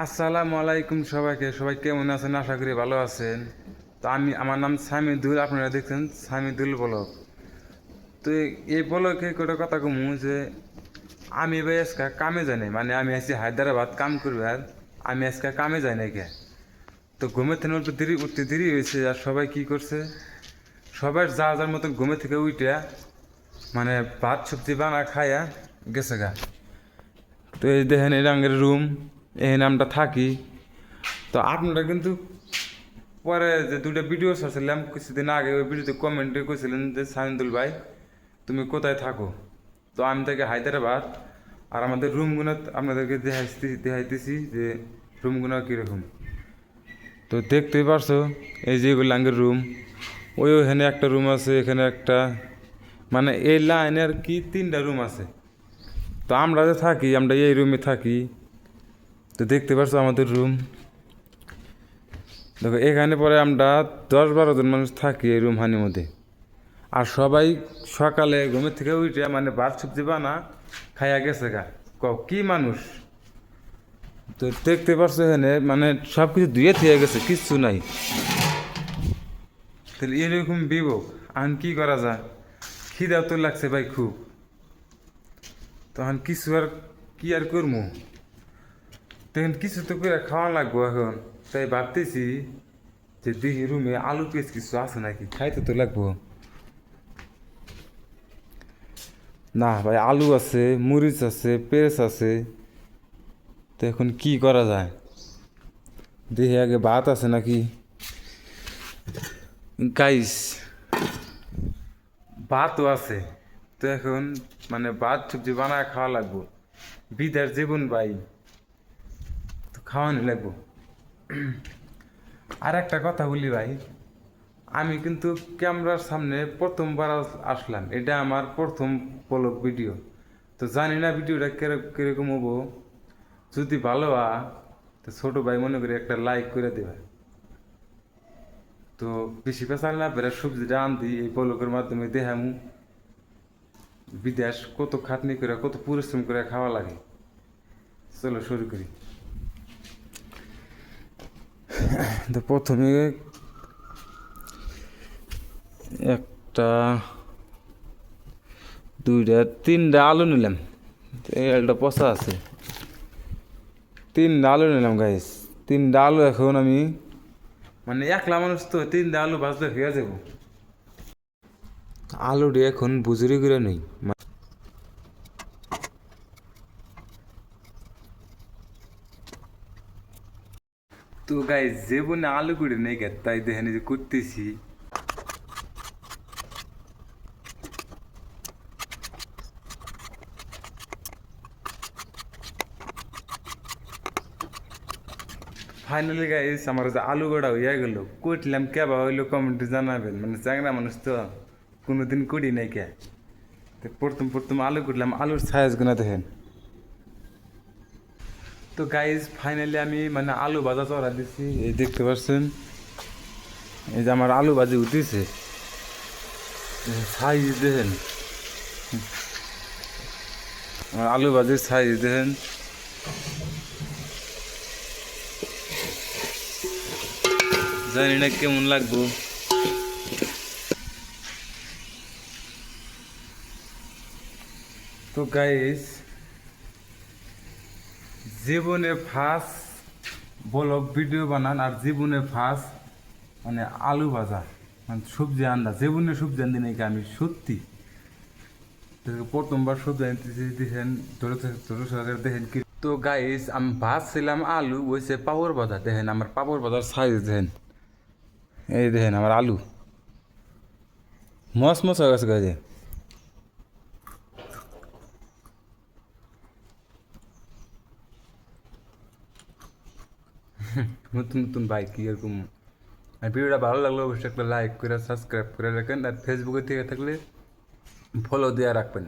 আসসালামু আলাইকুম সবাইকে। সবাই কেমন আছেন? আশা করি ভালো আছেন। তো আমার নাম সামিদুল, আপনারা দেখছেন সামিদুল ব্লগ। তো এই ব্লগে একটা কথা কমু যে আমি ভাই আজকে কামে যাই নাই, মানে আমি আছি হায়দ্রাবাদ কাম করবো। আর আমি আজকে কামে যাই নাই কে। তো ঘুমের থেকে উঠতে দেরি হয়েছে। আর সবাই কি করছে, সবাই যা যার মতন ঘুমের থেকে উঠে মানে ভাত সবজি বানা খায়া গেছে গা। তো এই দেখেন এই রঙের রুম, এখানে আমরা থাকি। তো আপনারা কিন্তু পরে যে দুটো ভিডিও ছাড়ছিলাম কিছুদিন আগে, ওই ভিডিওতে কমেন্টে করেছিলেন যে সামিদুল ভাই তুমি কোথায় থাকো। তো আমি থাকি হায়দ্রাবাদ। আর আমাদের রুমগুলো আপনাদেরকে দেখাইতেছি যে রুমগুলো কীরকম। তো দেখতেই পারছো, এই যে এগুলো আঙ্গের রুম। ওইখানে একটা রুম আছে, এখানে একটা, মানে এই লাইনে আর কি 3টা রুম আছে। তো আমরা যে থাকি, আমরা এই রুমে থাকি। তো দেখতে পারছো আমাদের রুম। দেখো এখানে পরে আমরা 10-12 জন মানুষ থাকি এই রুম হানির মধ্যে। আর সবাই সকালে ঘুমের থেকে উঠে মানে ভাত সবজি বানা খাইয়া গেছে গা। কি মানুষ! তো দেখতে পারছো এখানে মানে সব কিছু ধুয়ে থেকে গেছে, কিচ্ছু নাই। তাহলে এরকম বিভোগ এখন কি করা যায়? খিদাও তো লাগছে ভাই খুব। তখন কিছু আর কি আর করবো, তখন কিছু তো করে খাওয়া লাগবো এখন। তাই ভাবতেছি যে দেখি রুমে আলু পেঁয়াজ কিছু আছে নাকি, খাইতে তো লাগবো। না ভাই, আলু আছে, মরিচ আছে, পেঁয়াজ আছে। তো এখন কি করা যায়, দেখি আগে ভাত আছে নাকি। গাইস, ভাতও আছে। তো এখন মানে ভাত সবজি বানায় খাওয়া লাগবো। বিদার জীবন ভাই, তো খাওয়ানি লাগবো। আর একটা কথা বলি ভাই, আমি কিন্তু ক্যামেরার সামনে প্রথমবার আসলাম, এটা আমার প্রথম ব্লগ ভিডিও। তো জানি না ভিডিওটা কিরকম হবো। যদি ভালো তো ছোটো ভাই মনে করি একটা লাইক করে দেবে। তো বেশি পেশাল না বেড়ে সবজিটা আনতি এই ব্লগের মাধ্যমে দেখামু বিদেশ কত খাটনি করে কত পরিশ্রম করে খাওয়া লাগে। চলো শুরু করি। তো প্রথমে একটা, দুইটা, 3টা আলু নিলাম। একটা পচা আছে। 3টা আলু নিলাম গাইস। 3টা আলু এখন আমি মানে একলা মানুষ তো 3টা আলু ভাজলে হয়ে যাব। আলুটি এখন বুজুরি করে নেই। তো গাইস জীবনে আলু করে নেই গে, তাই দেখেন যে করতেছি। ফাইনালি গাইস আমার যে আলু গোড়া হইয়া গেল, কুটলাম কেবা হইলো কমেন্টে জানাবেন। মানে চাংরা মানুষ তো কোনোদিন কুড়ি নাই কে। তো প্রথম প্রথম আলু কুটলাম, আলুর সাইজ গুনা দেখেন। তো গাইস ফাইনালি আমি মানে আলু ভাজা চড়া দিচ্ছি, এই দেখতে পাচ্ছেন। এই যে আমার আলু ভাজি উঠেছে, সাইজ দেখেন। আমার আলু ভাজির সাইজ দেখেন। জানি না কেমন লাগবো। তো গাইস জীবনে ফার্স্ট ব্লগ ভিডিও বানান, আর জীবনে ফার্স্ট মানে আলু ভাজা মানে সবজি আন্দা। জীবনে সবজি আনতে নাকি আমি সত্যি প্রথমবার সবজি আনতেছি। দেখেন ধরে সহকারে দেখেন কি। তো গাইস আমি ভাজছিলাম আলু, ওইসে পাপড় ভাজা। দেখেন আমার পাপড় ভাজার সাইজ দেখেন। এই দেখেন আমার আলু মস মস হয়ে গেছে গাছে। নতুন নতুন বাইক কি এরকম। আর ভিডিওটা ভালো লাগলে অবশ্যই একটা লাইক করে সাবস্ক্রাইব করে রাখেন। আর ফেসবুকে থেকে থাকলে ফলো দিয়ে রাখবেন।